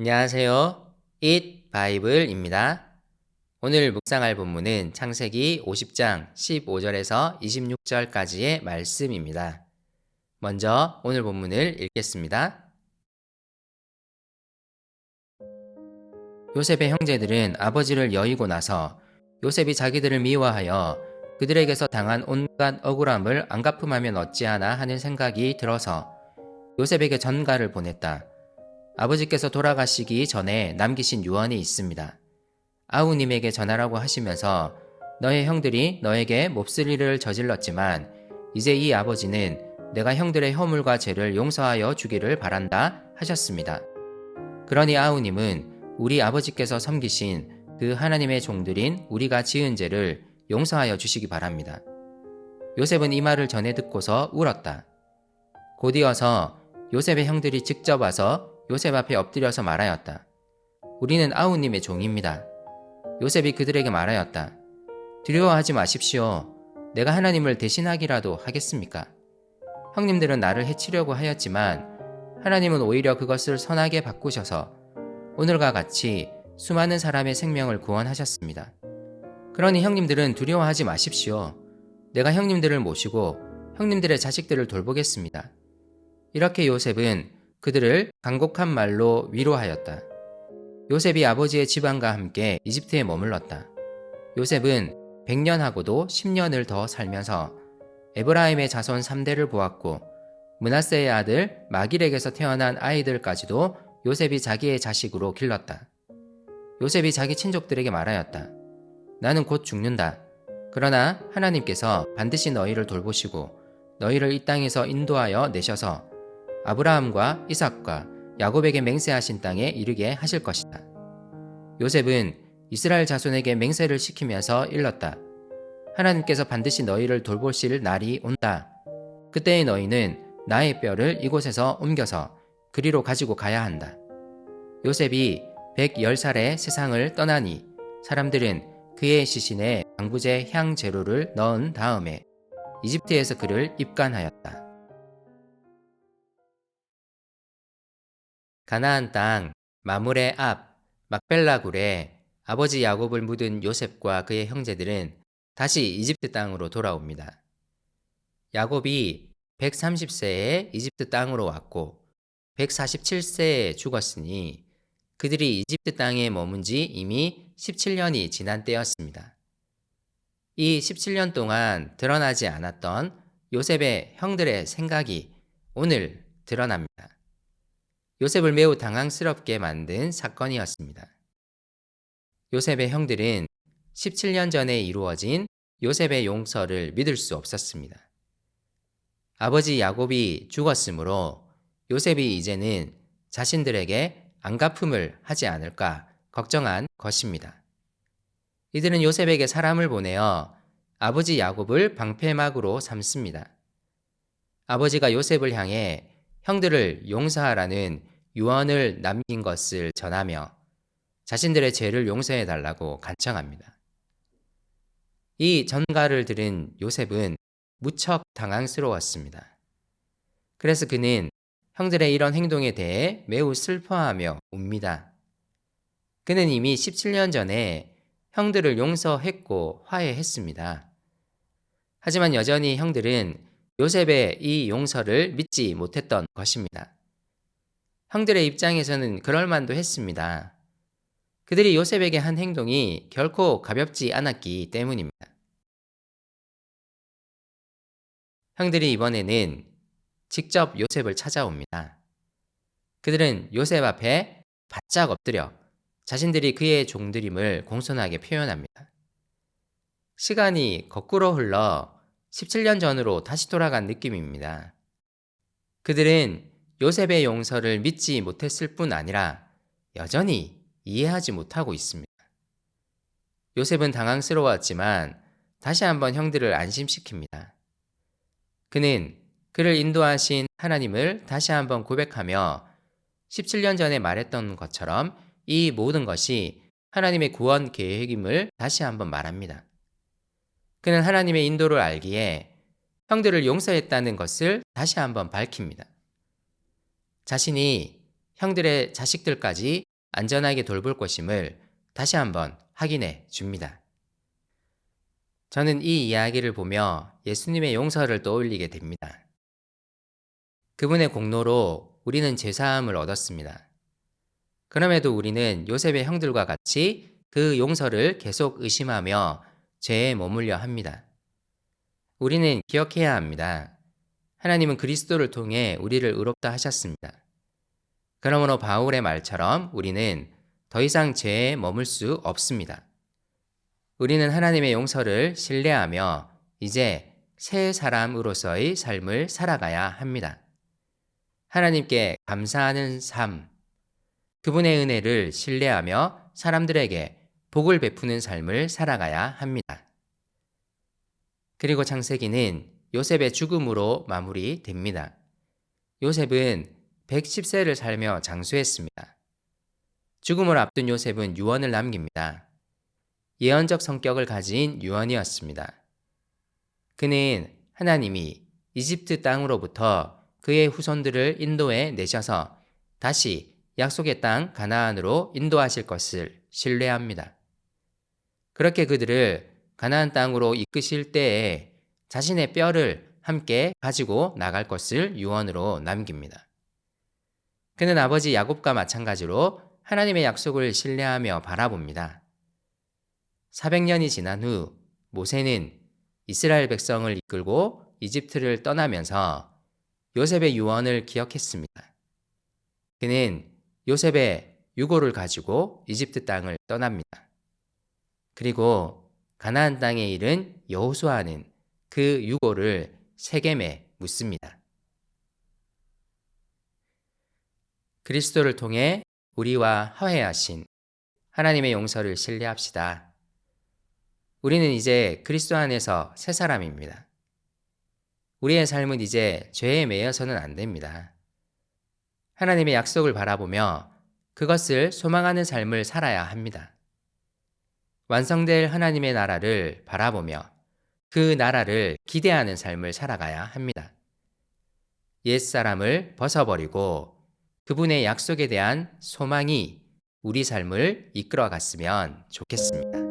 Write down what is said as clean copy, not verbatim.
안녕하세요. Eat 바이블입니다. 오늘 묵상할 본문은 창세기 50장 15절에서 26절까지의 말씀입니다. 먼저 오늘 본문을 읽겠습니다. 요셉의 형제들은 아버지를 여의고 나서 요셉이 자기들을 미워하여 그들에게서 당한 온갖 억울함을 안갚음하면 어찌하나 하는 생각이 들어서 요셉에게 전가를 보냈다. 아버지께서 돌아가시기 전에 남기신 유언이 있습니다. 아우님에게 전하라고 하시면서 너의 형들이 너에게 몹쓸 일을 저질렀지만 이제 이 아버지는 내가 형들의 허물과 죄를 용서하여 주기를 바란다 하셨습니다. 그러니 아우님은 우리 아버지께서 섬기신 그 하나님의 종들인 우리가 지은 죄를 용서하여 주시기 바랍니다. 요셉은 이 말을 전해 듣고서 울었다. 곧이어서 요셉의 형들이 직접 와서 요셉 앞에 엎드려서 말하였다. 우리는 아우님의 종입니다. 요셉이 그들에게 말하였다. 두려워하지 마십시오. 내가 하나님을 대신하기라도 하겠습니까? 형님들은 나를 해치려고 하였지만 하나님은 오히려 그것을 선하게 바꾸셔서 오늘과 같이 수많은 사람의 생명을 구원하셨습니다. 그러니 형님들은 두려워하지 마십시오. 내가 형님들을 모시고 형님들의 자식들을 돌보겠습니다. 이렇게 요셉은 그들을 간곡한 말로 위로하였다. 요셉이 아버지의 집안과 함께 이집트에 머물렀다. 요셉은 100년하고도 10년을 더 살면서 에브라임의 자손 3대를 보았고 므낫세의 아들 마길에게서 태어난 아이들까지도 요셉이 자기의 자식으로 길렀다. 요셉이 자기 친족들에게 말하였다. 나는 곧 죽는다. 그러나 하나님께서 반드시 너희를 돌보시고 너희를 이 땅에서 인도하여 내셔서 아브라함과 이삭과 야곱에게 맹세하신 땅에 이르게 하실 것이다. 요셉은 이스라엘 자손에게 맹세를 시키면서 일렀다. 하나님께서 반드시 너희를 돌보실 날이 온다. 그때의 너희는 나의 뼈를 이곳에서 옮겨서 그리로 가지고 가야 한다. 요셉이 110살에 세상을 떠나니 사람들은 그의 시신에 방부제 향 재료를 넣은 다음에 이집트에서 그를 입간하였다. 가나안 땅 마물의 앞 막벨라 굴에 아버지 야곱을 묻은 요셉과 그의 형제들은 다시 이집트 땅으로 돌아옵니다. 야곱이 130세에 이집트 땅으로 왔고 147세에 죽었으니 그들이 이집트 땅에 머문 지 이미 17년이 지난 때였습니다. 이 17년 동안 드러나지 않았던 요셉의 형들의 생각이 오늘 드러납니다. 요셉을 매우 당황스럽게 만든 사건이었습니다. 요셉의 형들은 17년 전에 이루어진 요셉의 용서를 믿을 수 없었습니다. 아버지 야곱이 죽었으므로 요셉이 이제는 자신들에게 안갚음을 하지 않을까 걱정한 것입니다. 이들은 요셉에게 사람을 보내어 아버지 야곱을 방패막으로 삼습니다. 아버지가 요셉을 향해 형들을 용서하라는 유언을 남긴 것을 전하며 자신들의 죄를 용서해 달라고 간청합니다. 이 전가를 들은 요셉은 무척 당황스러웠습니다. 그래서 그는 형들의 이런 행동에 대해 매우 슬퍼하며 웁니다. 그는 이미 17년 전에 형들을 용서했고 화해했습니다. 하지만 여전히 형들은 요셉의 이 용서를 믿지 못했던 것입니다. 형들의 입장에서는 그럴만도 했습니다. 그들이 요셉에게 한 행동이 결코 가볍지 않았기 때문입니다. 형들이 이번에는 직접 요셉을 찾아옵니다. 그들은 요셉 앞에 바짝 엎드려 자신들이 그의 종들임을 공손하게 표현합니다. 시간이 거꾸로 흘러 17년 전으로 다시 돌아간 느낌입니다. 그들은 요셉의 용서를 믿지 못했을 뿐 아니라 여전히 이해하지 못하고 있습니다. 요셉은 당황스러웠지만 다시 한번 형들을 안심시킵니다. 그는 그를 인도하신 하나님을 다시 한번 고백하며 17년 전에 말했던 것처럼 이 모든 것이 하나님의 구원 계획임을 다시 한번 말합니다. 그는 하나님의 인도를 알기에 형들을 용서했다는 것을 다시 한번 밝힙니다. 자신이 형들의 자식들까지 안전하게 돌볼 것임을 다시 한번 확인해 줍니다. 저는 이 이야기를 보며 예수님의 용서를 떠올리게 됩니다. 그분의 공로로 우리는 제사함을 얻었습니다. 그럼에도 우리는 요셉의 형들과 같이 그 용서를 계속 의심하며 죄에 머물려 합니다. 우리는 기억해야 합니다. 하나님은 그리스도를 통해 우리를 의롭다 하셨습니다. 그러므로 바울의 말처럼 우리는 더 이상 죄에 머물 수 없습니다. 우리는 하나님의 용서를 신뢰하며 이제 새 사람으로서의 삶을 살아가야 합니다. 하나님께 감사하는 삶, 그분의 은혜를 신뢰하며 사람들에게 복을 베푸는 삶을 살아가야 합니다. 그리고 창세기는 요셉의 죽음으로 마무리됩니다. 요셉은 110세를 살며 장수했습니다. 죽음을 앞둔 요셉은 유언을 남깁니다. 예언적 성격을 가진 유언이었습니다. 그는 하나님이 이집트 땅으로부터 그의 후손들을 인도해 내셔서 다시 약속의 땅 가나안으로 인도하실 것을 신뢰합니다. 그렇게 그들을 가나안 땅으로 이끄실 때에 자신의 뼈를 함께 가지고 나갈 것을 유언으로 남깁니다. 그는 아버지 야곱과 마찬가지로 하나님의 약속을 신뢰하며 바라봅니다. 400년이 지난 후 모세는 이스라엘 백성을 이끌고 이집트를 떠나면서 요셉의 유언을 기억했습니다. 그는 요셉의 유고를 가지고 이집트 땅을 떠납니다. 그리고 가나안 땅에 이른 여호수아는 그 유고를 세겜에 묻습니다. 그리스도를 통해 우리와 화해하신 하나님의 용서를 신뢰합시다. 우리는 이제 그리스도 안에서 새 사람입니다. 우리의 삶은 이제 죄에 매여서는 안 됩니다. 하나님의 약속을 바라보며 그것을 소망하는 삶을 살아야 합니다. 완성될 하나님의 나라를 바라보며 그 나라를 기대하는 삶을 살아가야 합니다. 옛사람을 벗어버리고 그분의 약속에 대한 소망이 우리 삶을 이끌어 갔으면 좋겠습니다.